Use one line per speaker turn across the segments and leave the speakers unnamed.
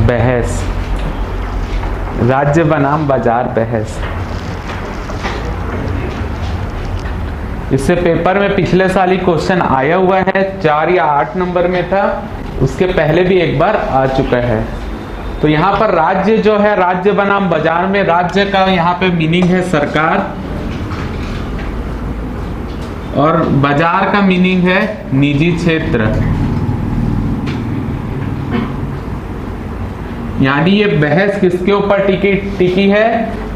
बहस, राज्य बनाम बाजार बहस। इससे पेपर में पिछले साल ही क्वेश्चन आया हुआ है, 4 या 8 नंबर में था, उसके पहले भी एक बार आ चुका है। तो यहाँ पर राज्य जो है, राज्य बनाम बाजार में राज्य का यहाँ पे मीनिंग है सरकार और बाजार का मीनिंग है निजी क्षेत्र। यानी ये बहस किसके ऊपर टिकी है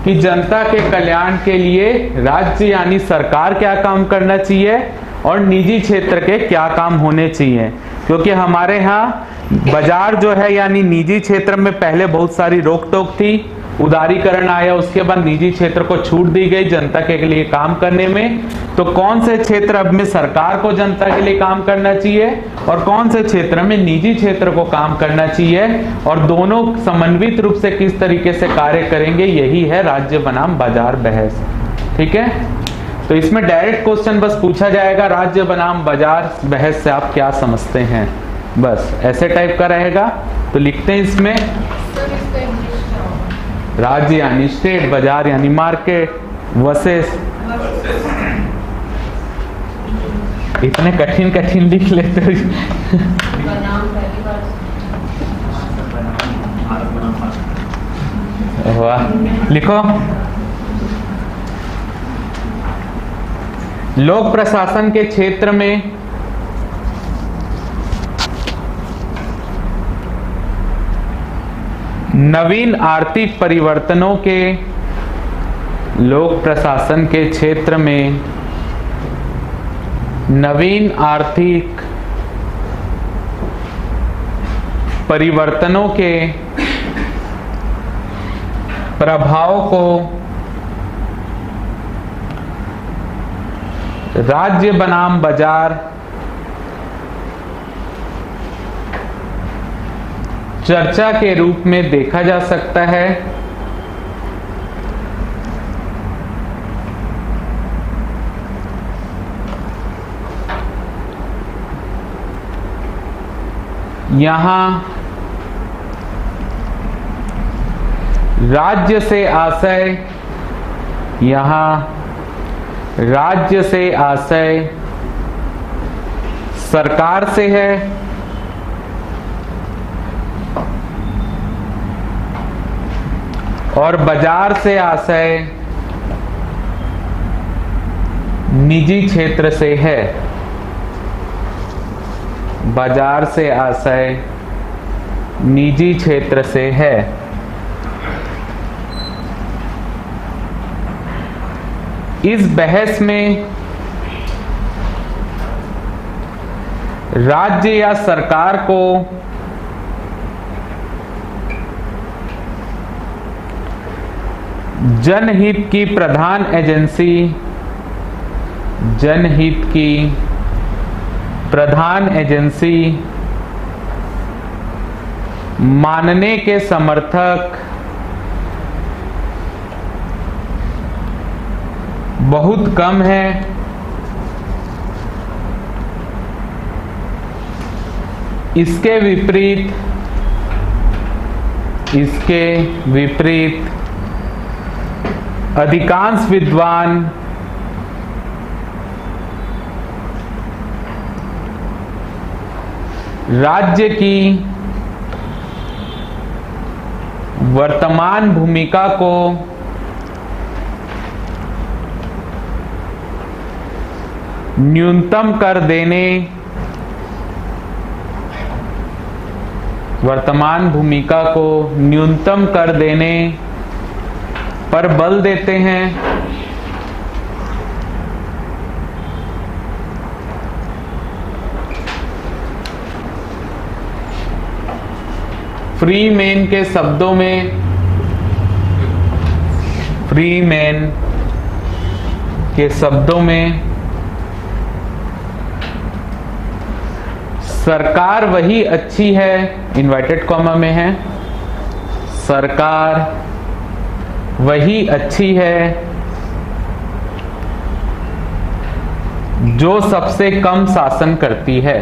कि जनता के कल्याण के लिए राज्य यानी सरकार क्या काम करना चाहिए और निजी क्षेत्र के क्या काम होने चाहिए। क्योंकि हमारे यहाँ बाजार जो है यानी निजी क्षेत्र में पहले बहुत सारी रोक टोक थी, उदारीकरण आया, उसके बाद निजी क्षेत्र को छूट दी गई जनता के लिए काम करने में। तो कौन से क्षेत्र अब में सरकार को जनता के लिए काम करना चाहिए और कौन से क्षेत्र में निजी क्षेत्र को काम करना चाहिए और दोनों समन्वित रूप से किस तरीके से कार्य करेंगे, यही है राज्य बनाम बाजार बहस। ठीक है, तो इसमें डायरेक्ट क्वेश्चन बस पूछा जाएगा, राज्य बनाम बाजार बहस से आप क्या समझते हैं, बस ऐसे टाइप का रहेगा। तो लिखते हैं इसमें राज्य यानी स्टेट, बाजार यानी मार्केट, वर्सेस। इतने कठिन कठिन लिख लेते हो। वाह, लिखो। लोक प्रशासन के क्षेत्र में नवीन आर्थिक परिवर्तनों के, लोक प्रशासन के क्षेत्र में नवीन आर्थिक परिवर्तनों के प्रभाव को राज्य बनाम बाजार चर्चा के रूप में देखा जा सकता है। यहां राज्य से आशय, राज्य से आशय सरकार से है और बाजार से आशय निजी क्षेत्र से है। बाजार से आशय निजी क्षेत्र से है। इस बहस में राज्य या सरकार को जनहित की प्रधान एजेंसी, जनहित की प्रधान एजेंसी मानने के समर्थक बहुत कम है। इसके विपरीत अधिकांश विद्वान राज्य की वर्तमान भूमिका को न्यूनतम कर देने, वर्तमान भूमिका को न्यूनतम कर देने पर बल देते हैं। फ्रीमैन के शब्दों में, फ्रीमैन के शब्दों में सरकार वही अच्छी है, इन्वर्टेड कॉमा में है, सरकार वही अच्छी है जो सबसे कम शासन करती है।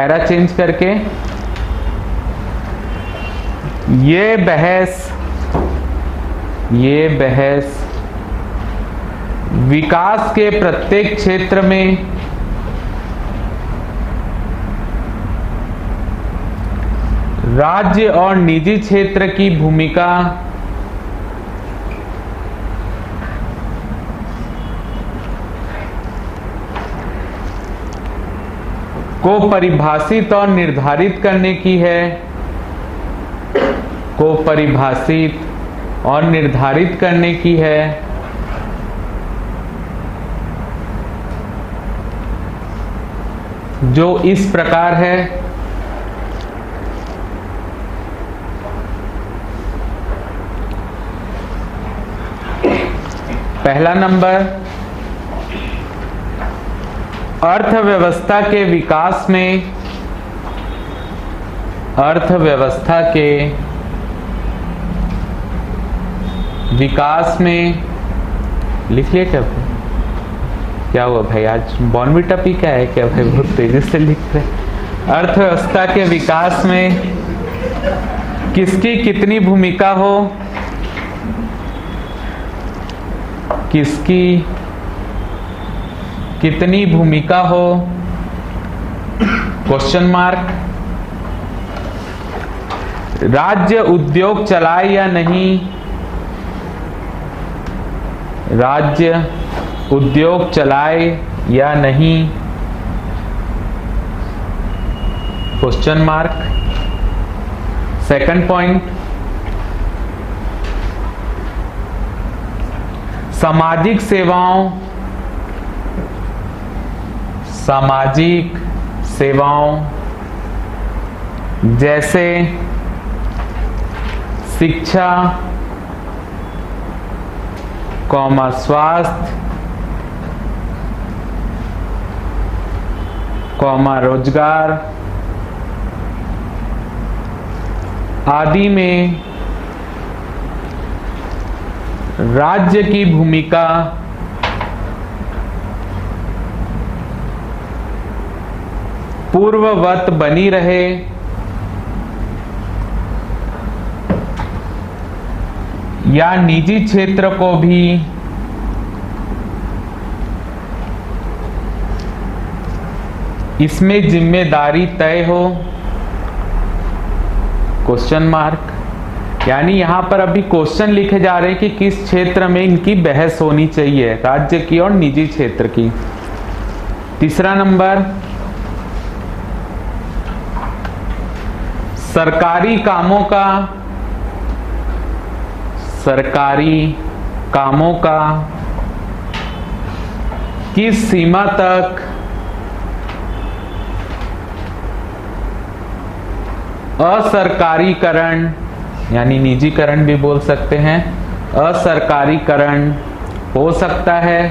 पैरा चेंज करके। ये बहस विकास के प्रत्येक क्षेत्र में राज्य और निजी क्षेत्र की भूमिका को परिभाषित और निर्धारित करने की है, को परिभाषित और निर्धारित करने की है। जो इस प्रकार है। पहला नंबर, अर्थव्यवस्था के विकास में, अर्थव्यवस्था के विकास में, लिख लिया क्या हुआ भाई, आज बॉर्नविटा पी क्या है क्या भाई, बहुत तेजी से लिख रहे। अर्थव्यवस्था के विकास में किसकी कितनी भूमिका हो, किसकी कितनी भूमिका हो, क्वेश्चन मार्क। राज्य उद्योग चलाए या नहीं, राज्य उद्योग चलाए या नहीं, क्वेश्चन मार्क। सेकंड पॉइंट, सामाजिक सेवाओं, सामाजिक सेवाओं जैसे शिक्षा, स्वास्थ्य, रोजगार आदि में राज्य की भूमिका पूर्ववत बनी रहे, या निजी क्षेत्र को भी इसमें जिम्मेदारी तय हो, क्वेश्चन मार्क। यानी यहां पर अभी क्वेश्चन लिखे जा रहे हैं कि किस क्षेत्र में इनकी बहस होनी चाहिए, राज्य की और निजी क्षेत्र की। तीसरा नंबर, सरकारी कामों का किस सीमा तक असरकारीकरण, यानी निजीकरण भी बोल सकते हैं, असरकारीकरण हो सकता है।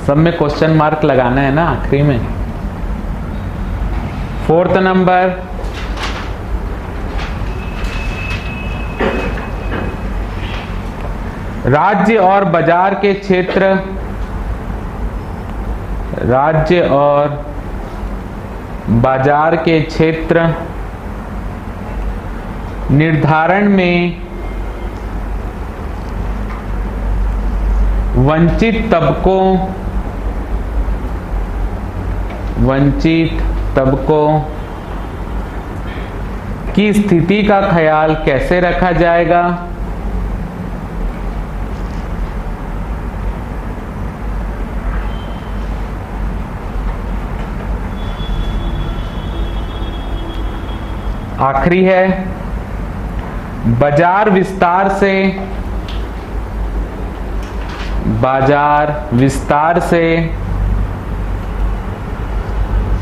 सब में क्वेश्चन मार्क लगाना है ना आखिरी में। फोर्थ नंबर, राज्य और बाजार के क्षेत्र, राज्य और बाजार के क्षेत्र निर्धारण में वंचित तबकों की स्थिति का ख्याल कैसे रखा जाएगा, आखिरी है बाजार विस्तार से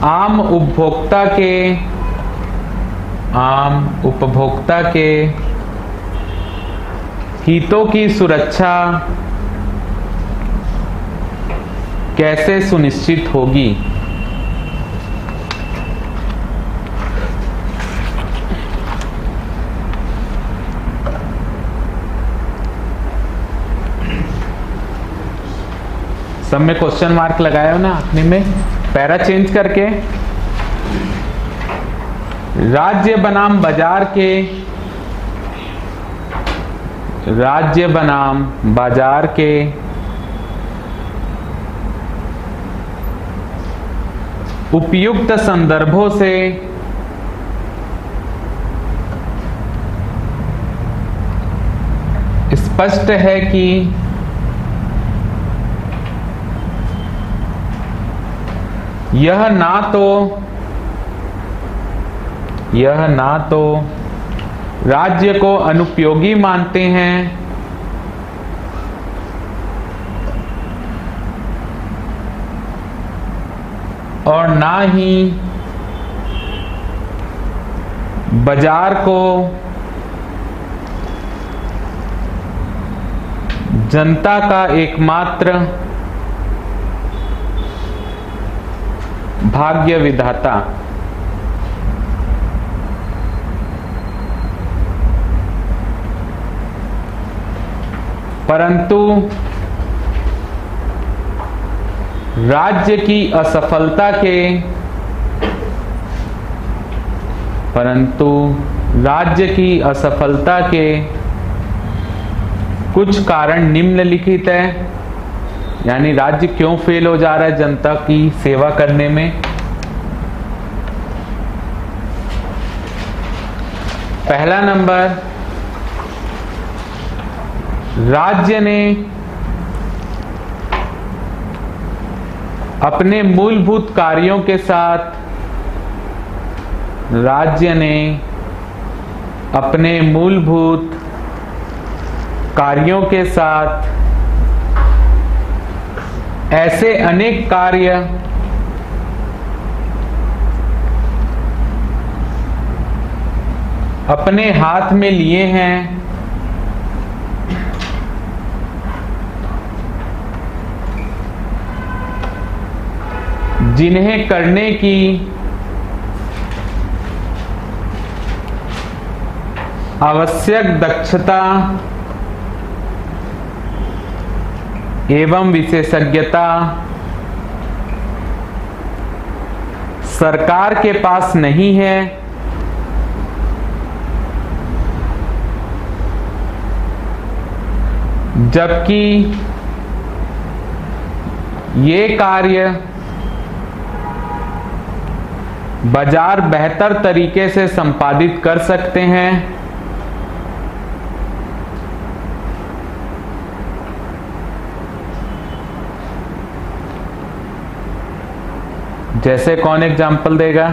आम उपभोक्ता के हितों की सुरक्षा कैसे सुनिश्चित होगी। सब में क्वेश्चन मार्क लगाया हो ना आखिरी में। पैरा चेंज करके, राज्य बनाम बाजार के, राज्य बनाम बाजार के उपयुक्त संदर्भों से स्पष्ट है कि यह ना तो राज्य को अनुपयोगी मानते हैं और ना ही बाजार को जनता का एकमात्र भाग्य विधाता। परंतु राज्य की असफलता के कुछ कारण निम्नलिखित है, यानी राज्य क्यों फेल हो जा रहा है जनता की सेवा करने में। पहला नंबर, राज्य ने अपने मूलभूत कार्यों के साथ ऐसे अनेक कार्य अपने हाथ में लिए हैं जिन्हें करने की आवश्यक दक्षता एवं विशेषज्ञता सरकार के पास नहीं है, जबकि ये कार्य बाजार बेहतर तरीके से संपादित कर सकते हैं। जैसे कौन एग्जाम्पल देगा?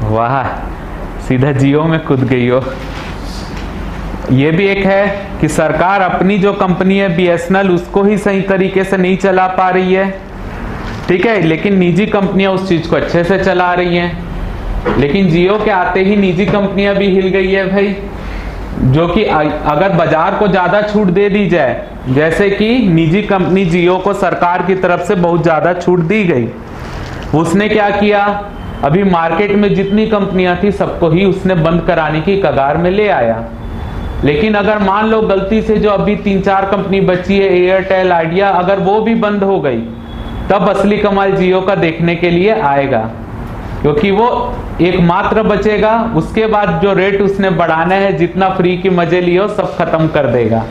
वाह, सीधा जियो में कूद गई हो। ये भी एक है कि सरकार अपनी जो कंपनी है बीएसएनएल उसको ही सही तरीके से नहीं चला पा रही है, ठीक है, लेकिन निजी कंपनियां उस चीज को अच्छे से चला रही हैं। लेकिन जियो के आते ही निजी कंपनियां भी हिल गई है भाई, जो कि अगर बाजार को ज्यादा छूट दे दी जाए, जैसे कि निजी कंपनी जियो को सरकार की तरफ से बहुत ज्यादा छूट दी गई, उसने क्या किया, अभी मार्केट में जितनी कंपनियां थी सबको ही उसने बंद कराने की कगार में ले आया। लेकिन अगर मान लो गलती से जो अभी 3-4 कंपनी बची है, एयरटेल, आइडिया, अगर वो भी बंद हो गई, तब असली कमाल जियो का देखने के लिए आएगा, क्योंकि वो एकमात्र बचेगा। उसके बाद जो रेट उसने बढ़ाना है, जितना फ्री की मजे लियो सब खत्म कर देगा।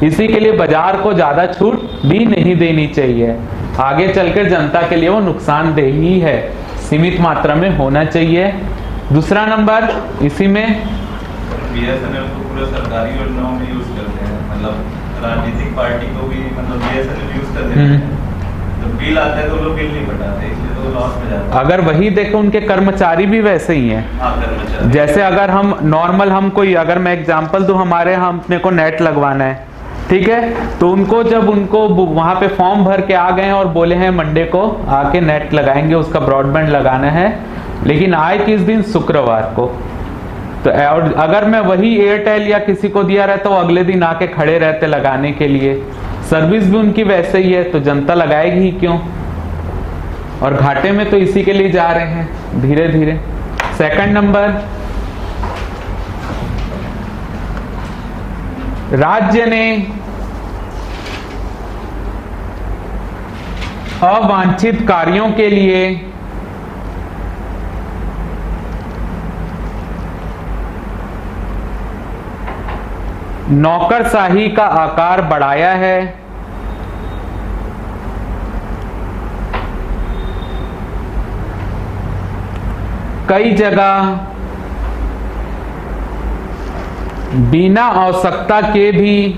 इसी के लिए बाजार को ज्यादा छूट भी नहीं देनी चाहिए, आगे चलकर जनता के लिए वो नुकसानदेह ही है, सीमित मात्रा में होना चाहिए। दूसरा नंबर, इसी में
बीएसएनएल को पूरे सरकारी योजनाओं में यूज करते हैं, मतलब राजनीतिक पार्टी को भी मतलब बीएसएनएल यूज करते हैं, तो बिल आता है तो लोग बिल नहीं पटाते, इसलिए तो लॉस में जाते हैं।
अगर वही देखो, उनके कर्मचारी भी वैसे ही हैं।
कर्मचारी
जैसे अगर हम नॉर्मल, हम कोई, अगर मैं एग्जांपल दूं, हमारे हम अपने को नेट लगवाना है, ठीक है, तो उनको जब उनको वहां पे फॉर्म भर के आ गए और बोले हैं मंडे को आके नेट लगाएंगे, उसका ब्रॉडबैंड लगाना है, लेकिन आए किस दिन? शुक्रवार को। तो और अगर मैं वही एयरटेल या किसी को दिया रहता, वो अगले दिन आके खड़े रहते लगाने के लिए। सर्विस भी उनकी वैसे ही है, तो जनता लगाएगी ही क्यों? और घाटे में तो इसी के लिए जा रहे हैं धीरे धीरे। सेकंड नंबर, राज्य ने अवांछित कार्यों के लिए नौकरशाही का आकार बढ़ाया है। कई जगह बिना आवश्यकता के भी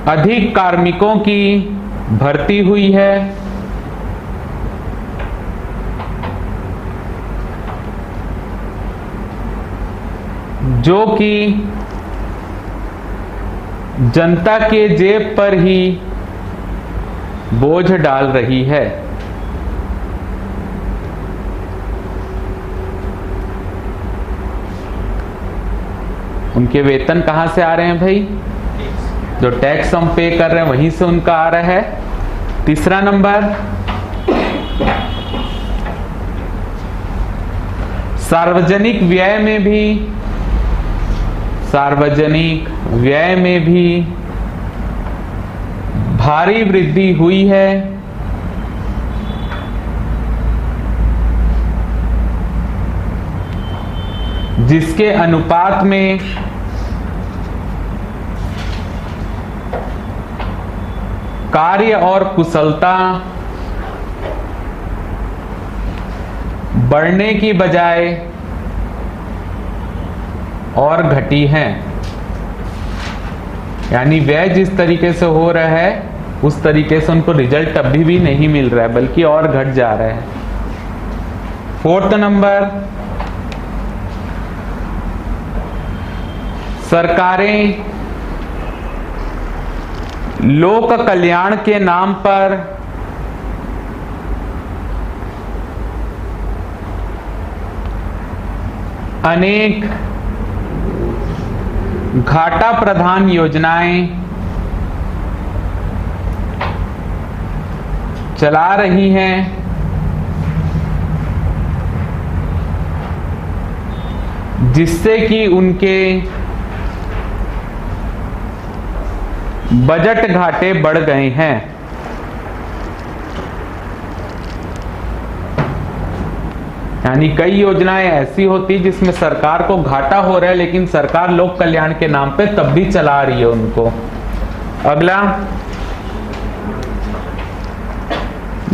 अधिक कार्मिकों की भर्ती हुई है। जो कि जनता के जेब पर ही बोझ डाल रही है। उनके वेतन कहां से आ रहे हैं भाई? जो टैक्स हम पे कर रहे हैं वहीं से उनका आ रहा है। तीसरा नंबर, सार्वजनिक व्यय में भी भारी वृद्धि हुई है। जिसके अनुपात में कार्य और कुशलता बढ़ने की बजाय और घटी है। यानी व्यय जिस तरीके से हो रहा है उस तरीके से उनको रिजल्ट अभी भी नहीं मिल रहा है, बल्कि और घट जा रहा है। फोर्थ नंबर, सरकारें लोक कल्याण के नाम पर अनेक घाटा प्रधान योजनाएं चला रही हैं। जिससे कि उनके बजट घाटे बढ़ गए हैं। यानी कई योजनाएं ऐसी होती जिसमें सरकार को घाटा हो रहा है, लेकिन सरकार लोक कल्याण के नाम पे तब भी चला रही है उनको। अगला,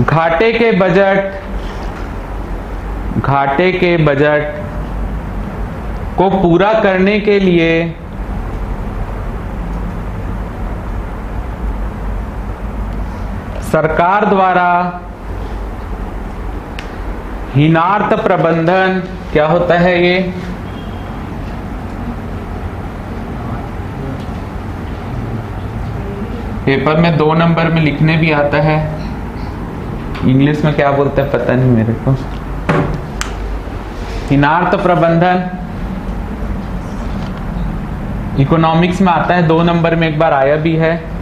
घाटे के बजट को पूरा करने के लिए सरकार द्वारा हीनार्थ प्रबंधन, क्या होता है ये? पेपर में 2 नंबर में लिखने भी आता है, इंग्लिश में क्या बोलते हैं पता नहीं मेरे को। हीनार्थ प्रबंधन इकोनॉमिक्स में आता है, 2 नंबर में एक बार आया भी है।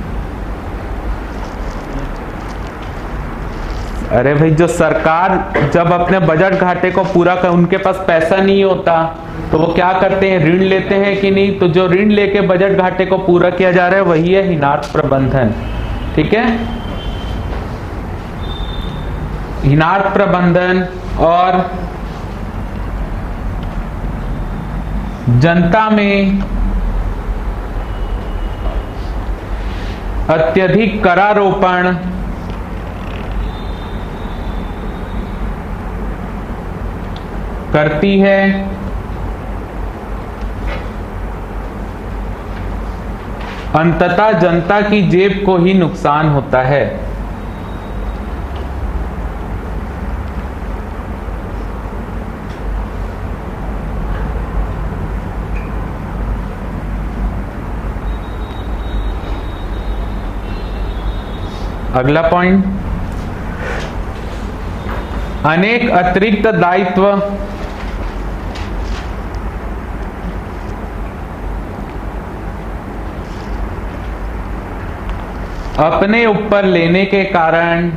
अरे भाई, जो सरकार जब अपने बजट घाटे को पूरा कर, उनके पास पैसा नहीं होता तो वो क्या करते हैं? ऋण लेते हैं कि नहीं? तो जो ऋण लेके बजट घाटे को पूरा किया जा रहा है वही है हीनार्थ प्रबंधन। ठीक है, हीनार्थ प्रबंधन और जनता में अत्यधिक करारोपण करती है। अंततः जनता की जेब को ही नुकसान होता है। अगला पॉइंट, अनेक अतिरिक्त दायित्व अपने ऊपर लेने के कारण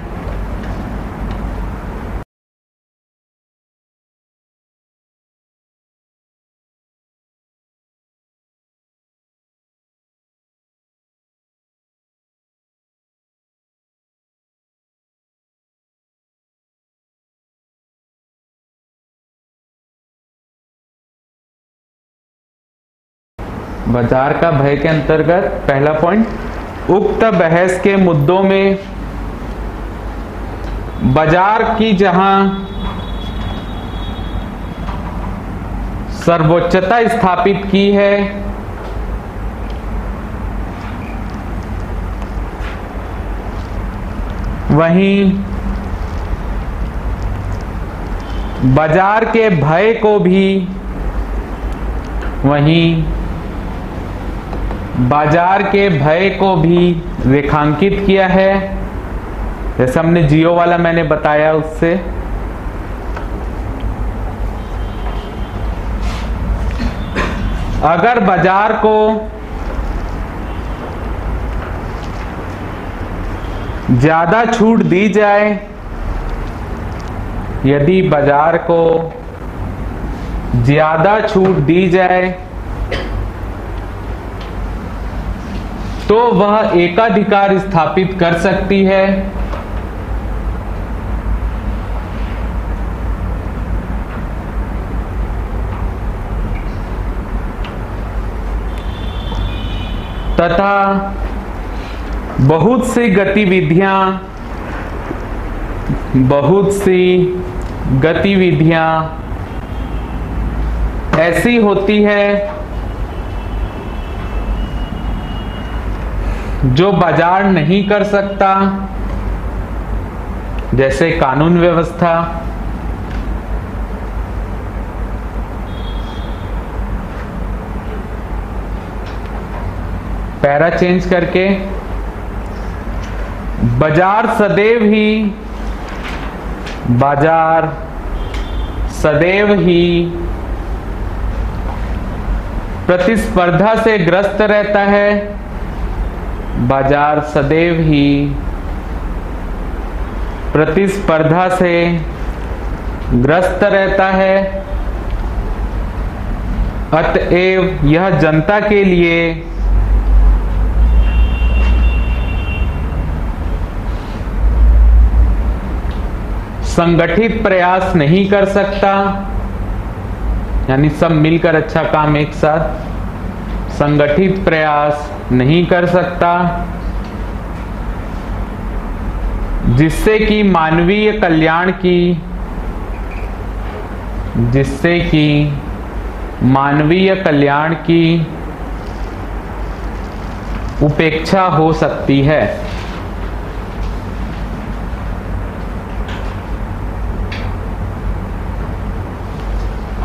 बाजार का भय के अंतर्गत पहला पॉइंट, उक्त बहस के मुद्दों में बाजार की जहां सर्वोच्चता स्थापित की है, वहीं बाजार के भय को भी रेखांकित किया है, जैसे हमने जियो वाला मैंने बताया उससे। अगर बाजार को ज्यादा छूट दी जाए, यदि बाजार को ज्यादा छूट दी जाए तो वह एकाधिकार स्थापित कर सकती है। तथा बहुत सी गतिविधियां ऐसी होती है जो बाजार नहीं कर सकता, जैसे कानून व्यवस्था, पैरा चेंज करके, बाजार सदैव ही प्रतिस्पर्धा से ग्रस्त रहता है। बाजार सदैव ही प्रतिस्पर्धा से ग्रस्त रहता है। अतएव यह जनता के लिए संगठित प्रयास नहीं कर सकता, यानी सब मिलकर अच्छा काम एक साथ संगठित प्रयास नहीं कर सकता, जिससे कि मानवीय कल्याण की उपेक्षा हो सकती है।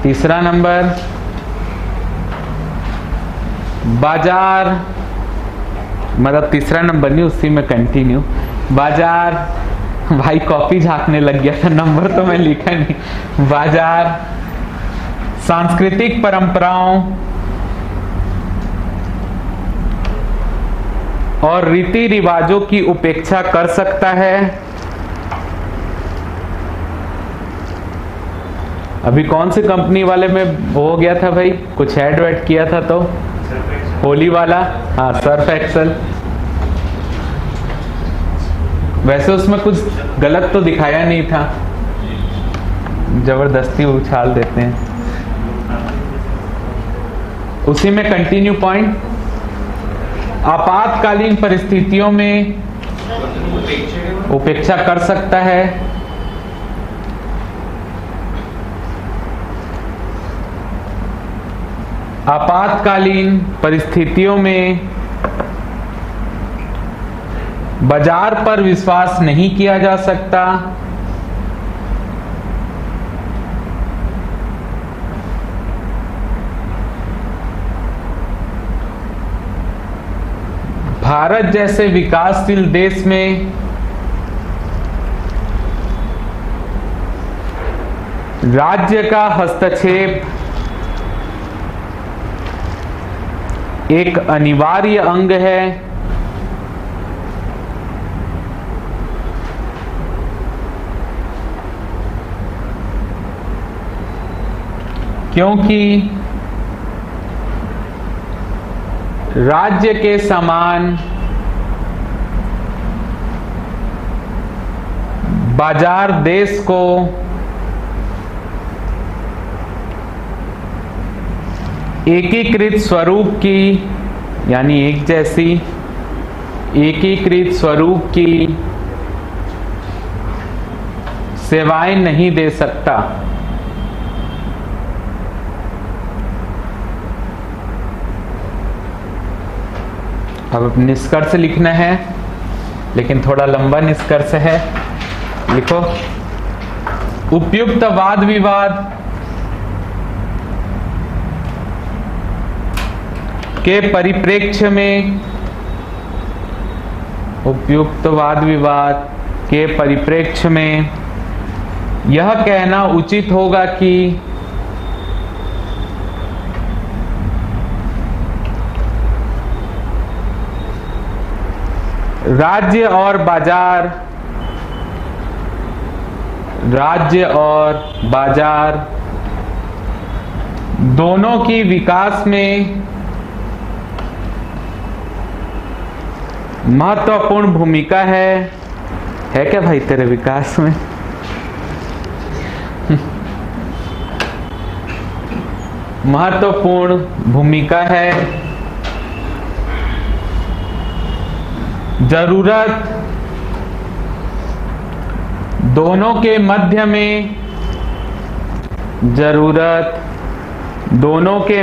तीसरा नंबर, बाजार, मतलब तीसरा नंबर नहीं, उसी में कंटिन्यू। बाजार, भाई कॉपी झांकने लग गया था, नंबर तो मैं लिखा नहीं। बाजार सांस्कृतिक परंपराओं और रीति रिवाजों की उपेक्षा कर सकता है। अभी कौन सी कंपनी वाले में हो गया था भाई, कुछ ऐड वैड किया था तो होली वाला, हाँ सर्फ एक्सेल। वैसे उसमें कुछ गलत तो दिखाया नहीं था, जबरदस्ती उछाल देते हैं। उसी में कंटिन्यू पॉइंट, आपातकालीन परिस्थितियों में उपेक्षा कर सकता है। आपातकालीन परिस्थितियों में बाजार पर विश्वास नहीं किया जा सकता। भारत जैसे विकासशील देश में राज्य का हस्तक्षेप एक अनिवार्य अंग है। क्योंकि राज्य के समान बाजार देश को एकीकृत स्वरूप की यानी एक जैसी एकीकृत स्वरूप की सेवाएं नहीं दे सकता। अब निष्कर्ष लिखना है, लेकिन थोड़ा लंबा निष्कर्ष है। लिखो, उपयुक्त वाद विवाद के परिप्रेक्ष्य में उपयुक्त वाद विवाद के परिप्रेक्ष्य में यह कहना उचित होगा कि राज्य और बाजार दोनों की विकास में महत्वपूर्ण भूमिका है क्या भाई तेरे विकास में? महत्वपूर्ण भूमिका है। जरूरत दोनों के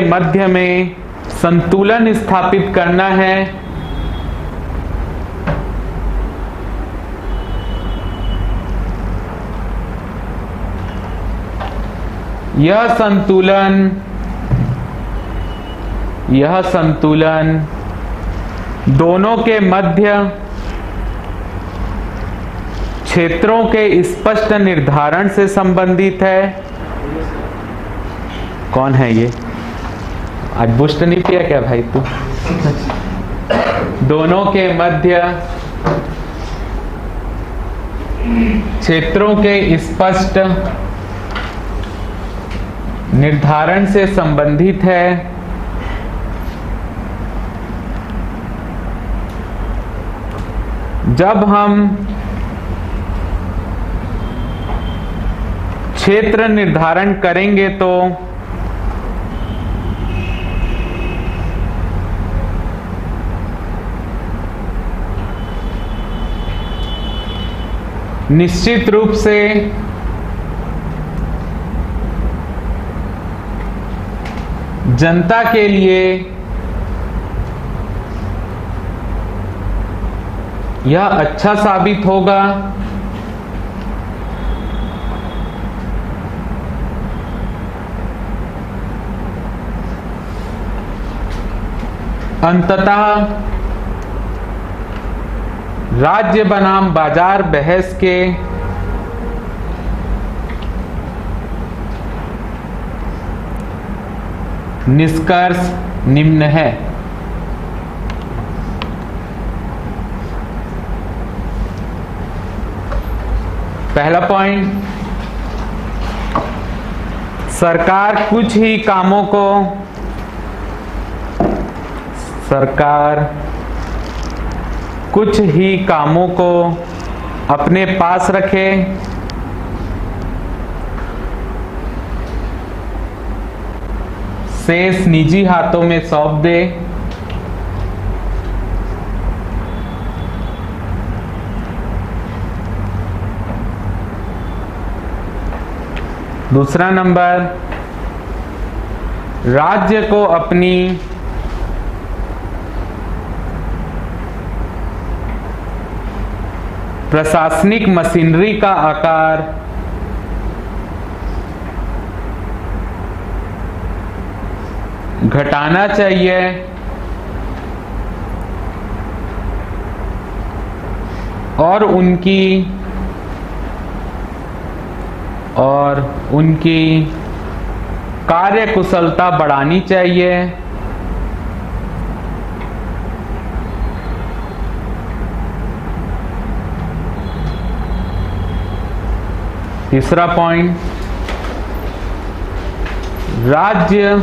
मध्य में संतुलन स्थापित करना है। यह संतुलन दोनों के मध्य क्षेत्रों के स्पष्ट निर्धारण से संबंधित है। कौन है ये? आज बुस्ट नहीं पिया क्या भाई तू? दोनों के मध्य क्षेत्रों के स्पष्ट निर्धारण से संबंधित है। जब हम क्षेत्र निर्धारण करेंगे तो निश्चित रूप से जनता के लिए यह अच्छा साबित होगा अंततः राज्य बनाम बाजार बहस के निष्कर्ष निम्न है। पहला पॉइंट, सरकार कुछ ही कामों को अपने पास रखे। शेष निजी हाथों में सौंप दे। दूसरा नंबर, राज्य को अपनी प्रशासनिक मशीनरी का आकार घटाना चाहिए और उनकी कार्य कुशलता बढ़ानी चाहिए। तीसरा पॉइंट, राज्य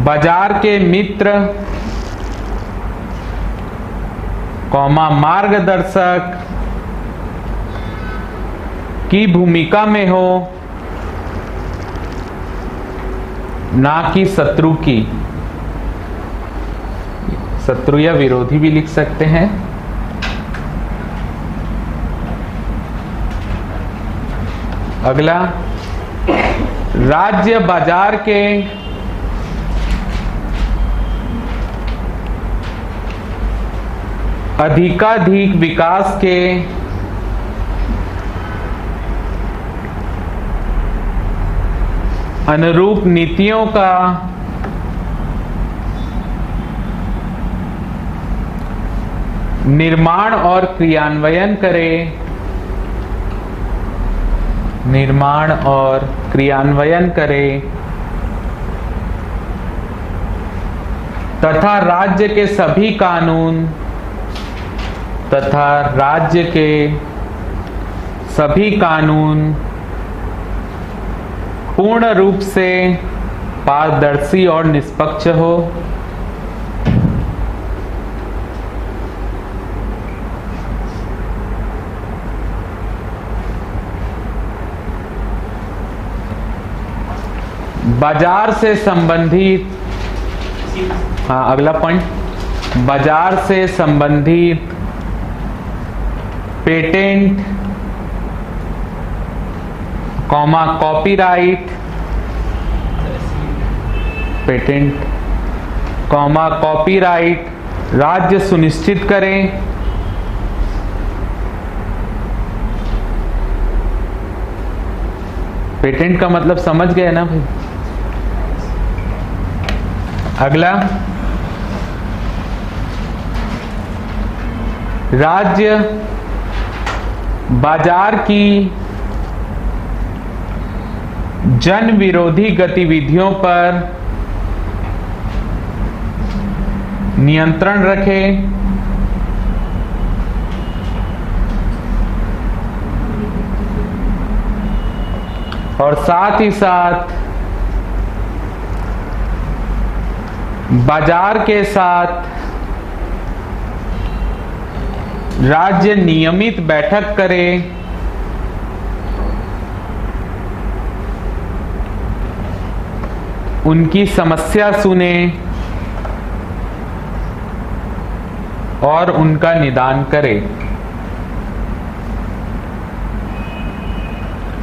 बाजार के मित्र मार्गदर्शक की भूमिका में हो ना कि शत्रु की। शत्रु या विरोधी भी लिख सकते हैं। अगला, राज्य बाजार के अधिकाधिक विकास के अनुरूप नीतियों का निर्माण और क्रियान्वयन करे, निर्माण और क्रियान्वयन करे तथा राज्य के सभी कानून पूर्ण रूप से पारदर्शी और निष्पक्ष हो। बाजार से संबंधित, हाँ अगला पॉइंट, बाजार से संबंधित patent comma copyright, patent comma copyright राज्य सुनिश्चित करें। पेटेंट का मतलब समझ गए ना भाई। अगला, राज्य बाजार की जन विरोधी गतिविधियों पर नियंत्रण रखे, और साथ ही साथ बाजार के साथ राज्य नियमित बैठक करे, उनकी समस्या सुने और उनका निदान करे।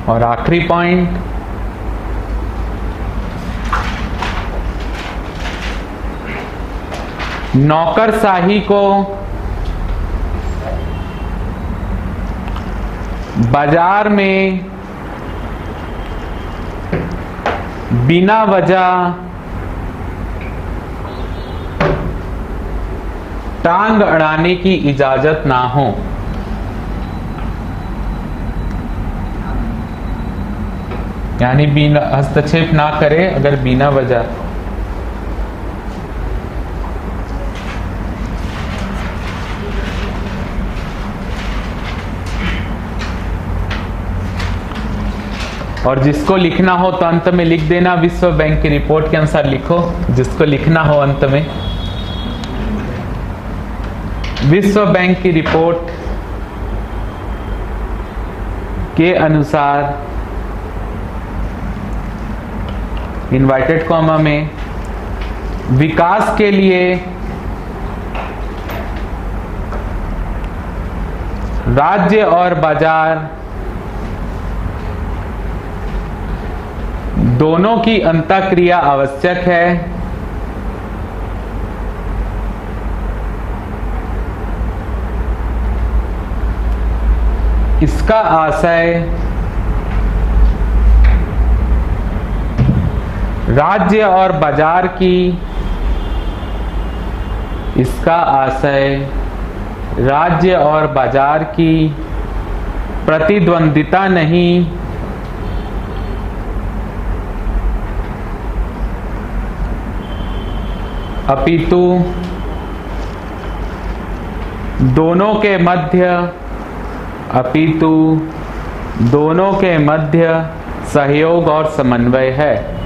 और आखिरी पॉइंट, नौकरशाही को बाजार में बिना वजह टांग अड़ाने की इजाजत ना हो। यानी बिना हस्तक्षेप ना करे अगर बिना वजह। और जिसको लिखना हो तो अंत में लिख देना, विश्व बैंक की रिपोर्ट के अनुसार लिखो, जिसको लिखना हो अंत में। विश्व बैंक की रिपोर्ट के अनुसार इनवर्टेड कॉमा में विकास के लिए राज्य और बाजार दोनों की अंतःक्रिया आवश्यक है। इसका आशय राज्य और बाजार की, इसका आशय राज्य और बाजार की प्रतिद्वंदिता नहीं, अपितु दोनों के मध्य सहयोग और समन्वय है।